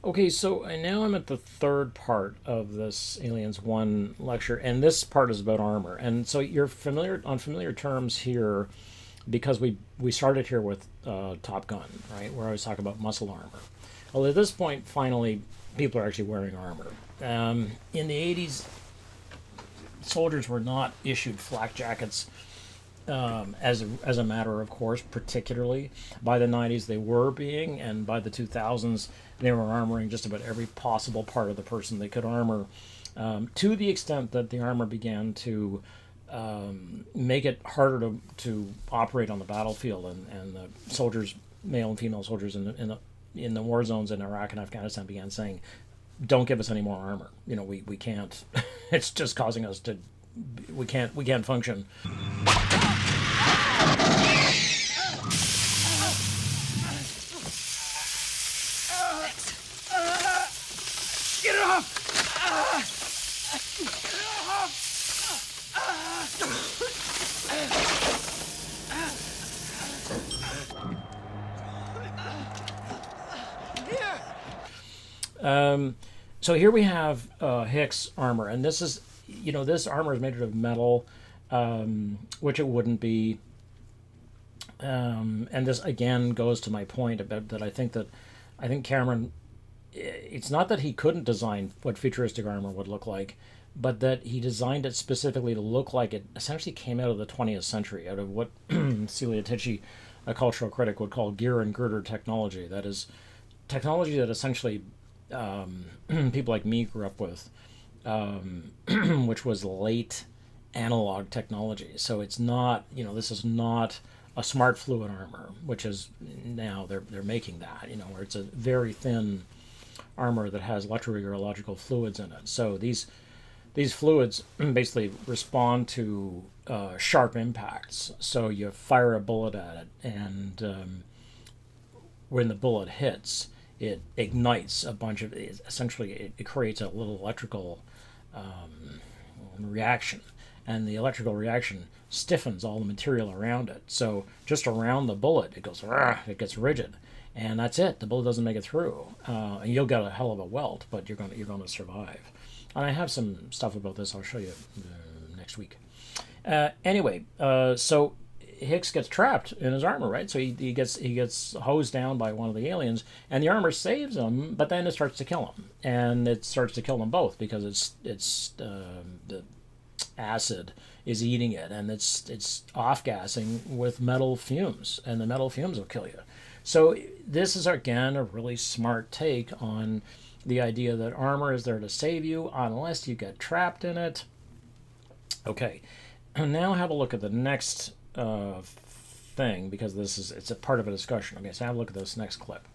Okay, so now I'm at the third part of this Aliens 1 lecture, and this part is about armor. And so you're familiar on familiar terms here because we started here with Top Gun, right, where I was talking about muscle armor. Well, at this point, finally, people are actually wearing armor. In the 80s, soldiers were not issued flak jackets as a matter of course, particularly. By the 90s, they were being, and by the 2000s, they were armoring just about every possible part of the person they could armor, to the extent that the armor began to make it harder to operate on the battlefield, and the soldiers, male and female soldiers in the war zones in Iraq and Afghanistan began saying, "Don't give us any more armor. You know, we can't. It's just causing us to. We can't function." Get it off! So here we have Hicks armor, and this is, this armor is made out of metal, which it wouldn't be. And this again goes to my point about that. I think Cameron. It's not that he couldn't design what futuristic armor would look like, but that he designed it specifically to look like it essentially came out of the 20th century, out of what Celia Tichy, a cultural critic, would call gear and girder technology. That is technology that essentially people like me grew up with, which was late analog technology. So it's not, this is not a smart fluid armor, which is now they're making that, where it's a very thin armor that has electroradiological fluids in it. So these fluids basically respond to sharp impacts. So you fire a bullet at it, and when the bullet hits, it ignites a bunch of. Essentially, it creates a little electrical reaction, and the electrical reaction stiffens all the material around it. So just around the bullet, it gets rigid. And that's it. The bullet doesn't make it through, and you'll get a hell of a welt, but you're going to survive. And I have some stuff about this. I'll show you next week. Anyway, so Hicks gets trapped in his armor, right? So he gets hosed down by one of the aliens, and the armor saves him, but then it starts to kill him, and it starts to kill them both because it's the acid is eating it, and it's off gassing with metal fumes, and the metal fumes will kill you. So this is, again, a really smart take on the idea that armor is there to save you unless you get trapped in it. Okay, and now have a look at the next thing, because it's a part of a discussion. Okay, so have a look at this next clip.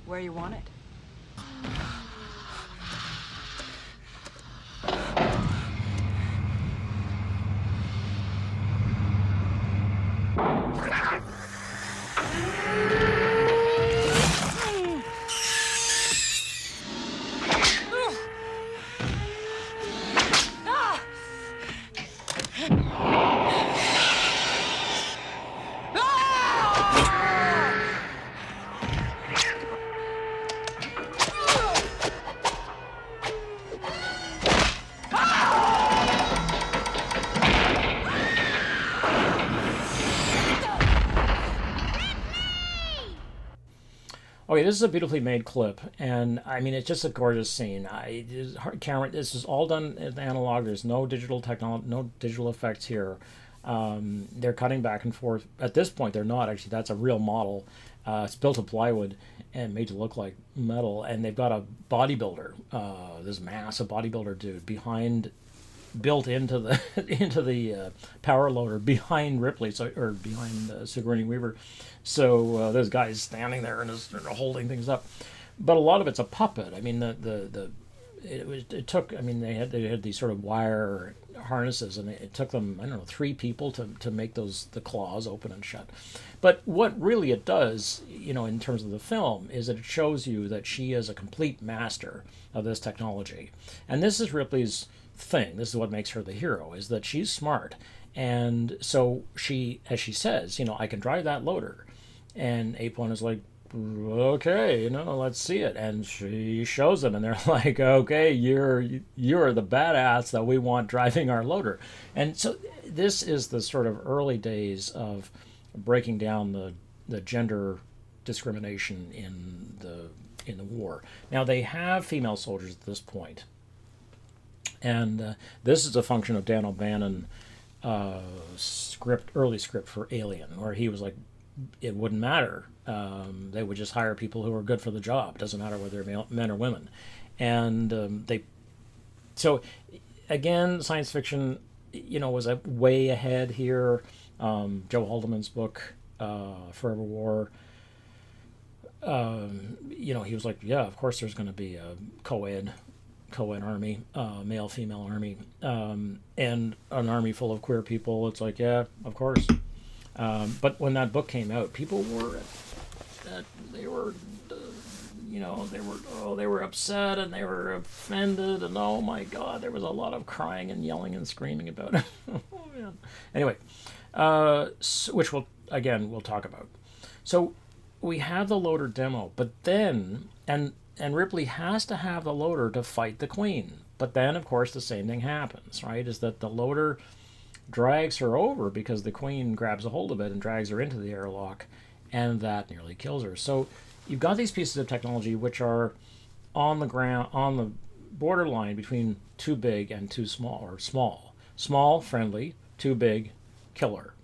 Where you want it? Okay, this is a beautifully made clip, and I mean, it's just a gorgeous scene. Cameron, this is all done in analog. There's no digital technology, no digital effects here. They're cutting back and forth. At this point, they're not actually. That's a real model, It's built of plywood and made to look like metal. And they've got a bodybuilder, this massive bodybuilder dude built into the into the power loader behind Ripley, or behind Sigourney Weaver. So this guy's standing there and is holding things up. But a lot of it's a puppet. I mean, it took. I mean, they had these sort of wire harnesses, and it took them, I don't know, 3 people to make the claws open and shut. But what really it does, in terms of the film, is that it shows you that she is a complete master of this technology, and this is Ripley's thing. This is what makes her the hero, is that she's smart, and so she, as she says, I can drive that loader, and Ape One is like, okay, let's see it. And she shows them, and they're like, okay, you're the badass that we want driving our loader. And so this is the sort of early days of breaking down the gender discrimination in the war. Now they have female soldiers at this point, and this is a function of Dan O'Bannon early script for Alien, where he was like, it wouldn't matter. They would just hire people who are good for the job. It doesn't matter whether they're men or women. And so again, science fiction, was way ahead here. Joe Haldeman's book, Forever War, he was like, yeah, of course there's going to be a co-ed army, male female army, and an army full of queer people. It's like, yeah, of course. But when that book came out, people were they were upset and they were offended, and oh my God, there was a lot of crying and yelling and screaming about it. Oh man. Anyway, which we'll talk about. So we have the loader demo, but then and Ripley has to have the loader to fight the Queen. But then, of course, the same thing happens, right? Is that the loader drags her over because the Queen grabs a hold of it and drags her into the airlock, and that nearly kills her. So you've got these pieces of technology which are on the ground, on the borderline between too big and too small, or small, friendly, too big, killer.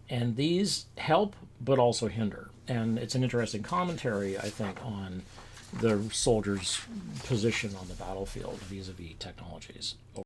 And these help but also hinder. And it's an interesting commentary, I think, on the soldier's position on the battlefield vis-a-vis technologies.